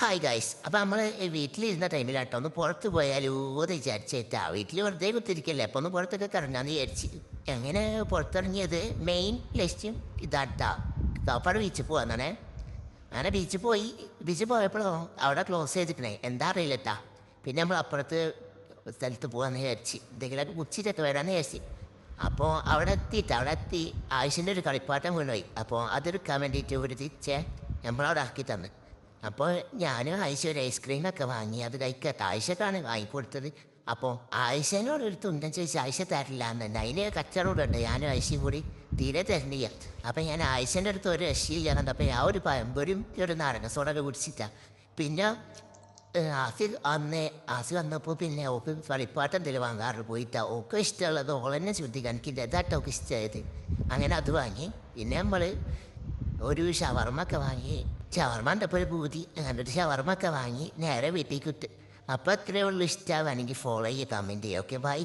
Hi guys. അപ്പോൾ നമ്മൾ വീട്ടിലിരുന്ന ടൈമിലാട്ടോ ഒന്ന് പുറത്ത് പോയാലോ എന്ന് വിചാരിച്ചേട്ടാ. വീട്ടിൽ വെറുതെ കുത്തിരിക്കല്ലേ, അപ്പോൾ ഒന്ന് പുറത്തൊക്കെ കറങ്ങാമെന്ന് വിചാരിച്ച്. എങ്ങനെ പുറത്തിറങ്ങിയത് മെയിൻ ലക്ഷ്യം ഇതാട്ടാ, കാപ്പാട് ബീച്ചിൽ പോകാന്നാണേ. അങ്ങനെ ബീച്ചിൽ പോയപ്പോഴോ അവിടെ ക്ലോസ് ചെയ്തിരിക്കണേ, എന്താ അറിയില്ലട്ടാ. പിന്നെ നമ്മൾ അപ്പുറത്ത് സ്ഥലത്ത് പോകാമെന്ന് വിചാരിച്ച്, എന്തെങ്കിലുമൊക്കെ ഉച്ചിട്ടൊക്കെ വരാമെന്ന് വിചാരിച്ച്. അപ്പോൾ അവിടെ എത്തി ആയിഷിൻ്റെ ഒരു കളിപ്പാട്ടം വീണുപോയി. അപ്പോൾ അതെടുക്കാൻ വേണ്ടിയിട്ട് ഒരു തിരിച്ചേ നമ്മളവിടെ ആക്കി തന്നു. അപ്പോൾ ഞാനും ആയിഷ ഒരു ഐസ്ക്രീമൊക്കെ വാങ്ങി, അത് കഴിക്കട്ടെ. ആയിഷക്കാണ് വാങ്ങിക്കൊടുത്തത്. അപ്പോൾ ആയിഷനോട് ഒരു തുണ്ടൻ ചോദിച്ചാൽ ആയിഷ തരില്ല എന്നുണ്ട്. അതിന് കച്ചവടമുണ്ട്. ഞാനും ആയിഷയും കൂടി തീരെ തരണില്ല. അപ്പം ഞാൻ ആയിഷൻ്റെ അടുത്ത് ഒരു രക്ഷയില്ല കണ്ടപ്പോൾ ആ ഒരു പഴംപൊരിയും ഒരു നാരങ്ങ സോഡൊക്കെ കുടിച്ചിട്ടാണ്. പിന്നെ ആസി വന്നപ്പോൾ പിന്നെ ഓക്ക് കളിപ്പാട്ടം എന്തെങ്കിലും വാങ്ങാറ് പോയിട്ടാ. ഓക്ക് ഇഷ്ടമുള്ളത് ഓളെന്നെ ശ്രദ്ധിക്കാൻ എനിക്കില്ല, ഇതാട്ടോ ഓക്ക് ഇഷ്ടമായത്. അങ്ങനെ അത് വാങ്ങി. പിന്നെ നമ്മൾ ഒരു ഷവർമ്മൊക്കെ വാങ്ങി. ഷവർമ്മൻ്റെ ഇപ്പോൾ ഒരു പൂതി, അങ്ങനൊരു ഷവർമ്മൊക്കെ വാങ്ങി നേരെ വീട്ടിലേക്ക് ഇട്ട്. അപ്പോൾ അത്രയേ ഉള്ളൂ. ഇഷ്ടമാണെങ്കിൽ ഫോളോ ചെയ്യുക, കമൻറ്റ് ചെയ്യുക. Okay bye.